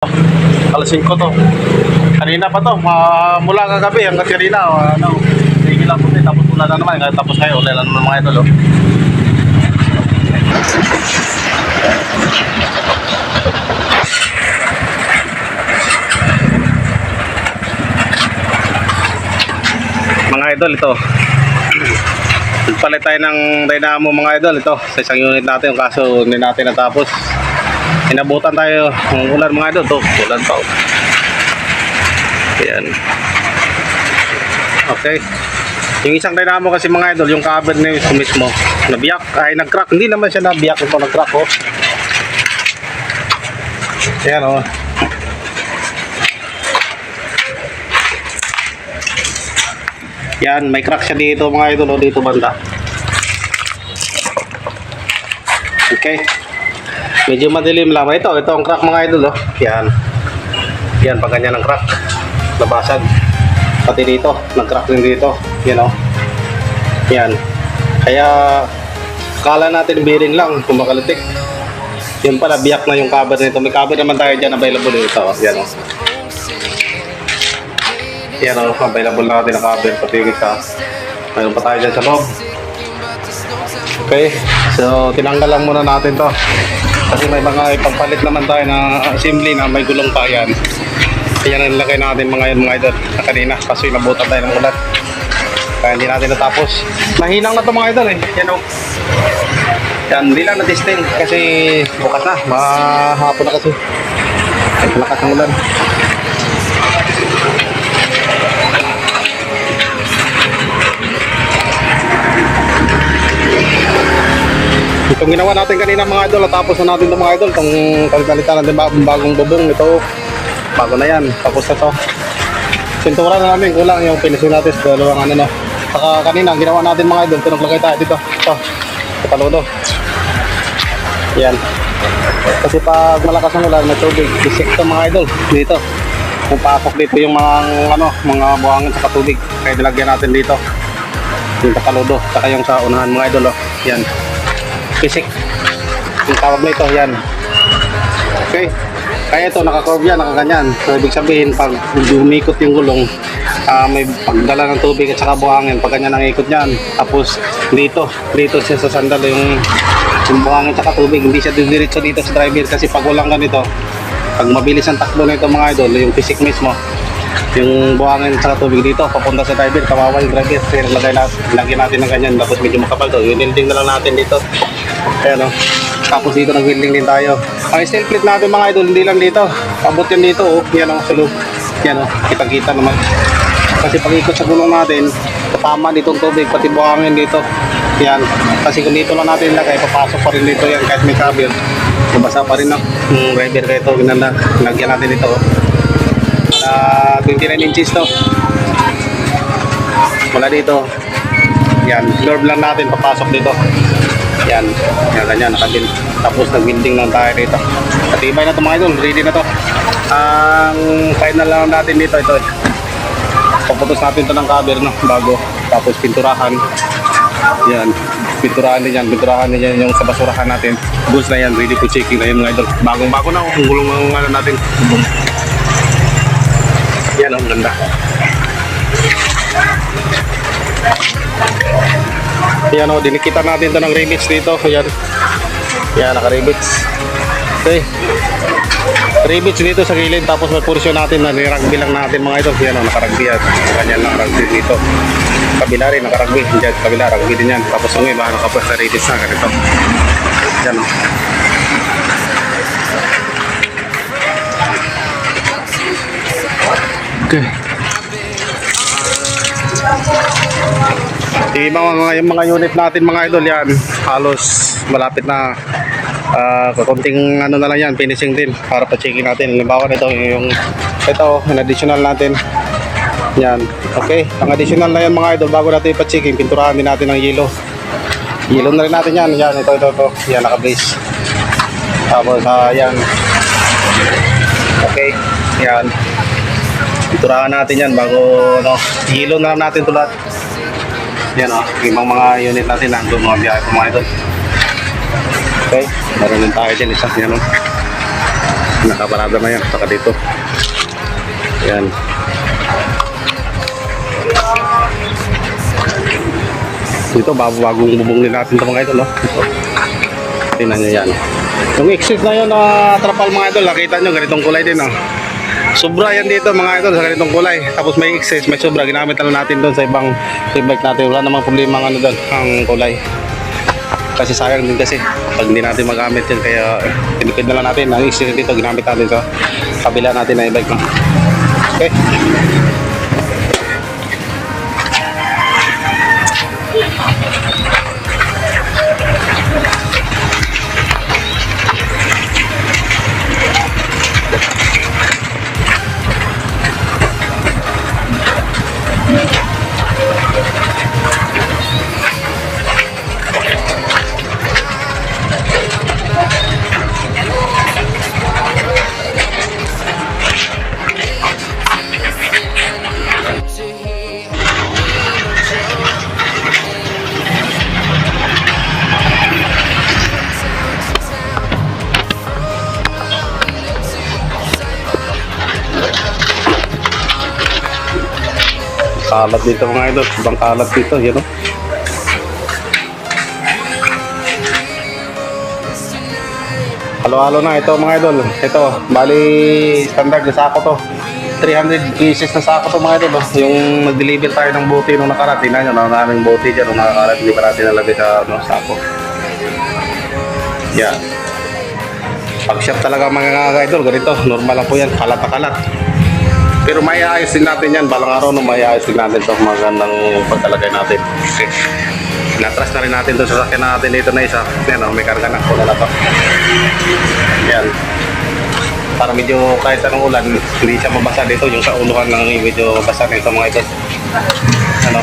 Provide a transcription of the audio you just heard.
Alas 5 to. Kanina pa to, mula kagabi hanggang kanina, sige lang po din, tapos wala na naman, tapos kayo, wala na naman mga idol, Mga idol, ito. Nagpalit tayo ng dynamo mga idol, ito, sa isang unit natin, kaso hindi natin natapos. Inabutan tayo ng ulan mga idol, to, ulan pa. Ayan. Okay. Yung isang dynamo kasi mga idol, yung cover na yung mismo, nabiyak, ay nag-crack. Hindi naman siya nabiyak, ito nag-crack, oh. Ayan, oh. Yan, may crack siya dito mga idol, oh, dito banda. Okay. Medyo madilim lang. Ito ang crack mga idol, oh. Yan. Yan, pag ganyan ang crack. Nabasag. Pati dito, nag-crack din dito. Yan, oh. Yan. Kaya, kala natin bearing lang, kumakalitik. Yun pala, biyak na yung cover nito. May cover naman tayo dyan, available dito, oh. Yan, oh. Yan, oh. Available na natin ang cover. Pati kita. Mayroon pa tayo dyan sa loob. Okay. So, tinanggal lang muna natin to. Kasi may mga ipagpalit naman tayo na assembly na may gulong pa yan. Kaya nilagay natin mga idol na kanina kasi nabutan tayo ng ulan. Kaya hindi natin natapos. Mahinang na ito mga idol eh. Yan o. Yan, hindi lang na-testing kasi bukas na. Mahapon na kasi. Ay, malakas ng ulan. Itong ginawa natin kanina mga idol, tapos na natin itong mga idol, itong kalitan natin bagong bubong, ito bago na yan, tapos na ito. Pintura na namin, kulang yung finishing natin sa dalawang ano, no. Saka kanina ginawa natin mga idol, ito naglagay tayo dito, ito sa paludo. Yan, kasi pag malakas ang ulan, may tubig, isik ito mga idol dito. Kung pasok dito yung mga buhangin sa tubig, kaya nilagyan natin dito yung sa paludo, saka yung sa unahan mga idol, oh. Yan, pisik yung tawag na ito, yan. Okay, kaya ito naka-curve yan, nakaganyan. So ibig sabihin pag umikot yung gulong, may pagdala ng tubig at saka buhangin, pag ganyan ang ikot niyan, tapos dito siya sa sandal yung buhangin at saka tubig, hindi siya didiretso dito sa driver. Kasi pag walang ganito, pag mabilis ang takbo na ito mga idol, yung pisik mismo, yung buhangin at saka tubig dito papunta sa driver, kawawa yung driver. Kaya lagyan natin ng ganyan, tapos medyo makapal to, yung welding na lang natin dito. Ayan, oh. Tapos dito nag-welding din tayo. Ang steel plate natin mga idol, hindi lang dito, abot yan dito, oh. Yan, oh, sa loob. Yan, oh, kita-kita naman. Kasi pag ikot sa gulong natin, tama dito ang tubig, pati buhangin dito. Yan, kasi kung dito lang natin ilagay, papasok pa rin dito yan kahit may cover. Mabasa pa rin, no? Driver ka ito, ginanda. Lagyan natin dito, oh. 29 inches to. Mula dito. Yan, lorb lang natin, papasok dito. Yan, ganyan, nakadil. Tapos nag-winding lang tayo dito. Katibay na ito mga idol, ready na to. Ang final lang natin dito, ito. Paputos natin ito ng cover, no, bago. Tapos pinturahan. Yan, pinturahan din yan yung sa basurahan natin. Goods na yan, ready to checking na yan mga idol. Bagong-bago na, kung gulong ng natin. Yan, ang ganda. Yan, o, dinikitan natin ito ng rivets dito. Yan, naka-rivets. Okay, rivets dito sa gilid. Tapos may portion natin na nirugby lang natin mga ito. Yan, o, naka-rugby yan. Ganyan lang, rugby dito. Kabila rin, naka-rugby. Diyan, kabila, rugby din yan. Tapos yung iba, naka-press na rivets na ganito. Yan, o. Okay. Yung mga unit natin mga idol, yan halos malapit na. Kakunting ano na lang yan, finishing din para pa-checking natin. Halimbawa nito yung additional natin. Yan, okay. Ang additional na yan mga idol, bago natin pa-checking, pinturahan din natin ng yellow. Yellow na rin natin yan. Yan, ito. Yan, naka-base. Tapos yan. Okay, yan. Pinturahan natin yan bago, no, yellow na lang natin ito lahat. Yan, o, ibang mga unit natin nandun, mga biyahe po mga idol. Okay, meron din tayo dyan isa. Yan, o. Nakaparada na yan, saka dito. Yan. Dito, bagong bubungin natin ito mga idol, no? Ito. Tingnan nyo yan. Yung exit na yun na trapal mga idol, nakita nyo, ganitong kulay din, no? Sobra yan dito mga idol, sa ganitong kulay. Tapos may excess, may sobra. Ginamit na natin doon sa ibang bike natin. Wala namang problema ang ano doon, ang kulay. Kasi sayang din kasi pag hindi natin magamit yan, kaya tinipid na lang natin. Ang excess dito, ginamit natin sa kabila natin na e-bike, no? Okay. Kalat dito mga idol, ibang kalat dito, yun o. Halo-halo na ito mga idol. Ito, bali standard na sako to. 300 pieces na sako to mga idol. Yung nag-deliver tayo ng bote nung nakarat. Tingnan nyo, naming bote dyan nung nakakarat. Hindi pa natin nalagay sa sako. Yan. Pag-shop talaga mga idol, ganito. Normal lang po yan, kalat na kalat. Pero may ayos din natin yan. Balang araw nung may ayos din natin ito. Magandang pagkalagay natin. Okay. Natras na rin natin ito sa sakyan natin dito na isa. Yan o, may karga na. Pula na to. Yan. Para medyo kahit anong ulan, hindi siya mabasa dito. Yung sa uluhan lang medyo basa nito mga ito. Ano?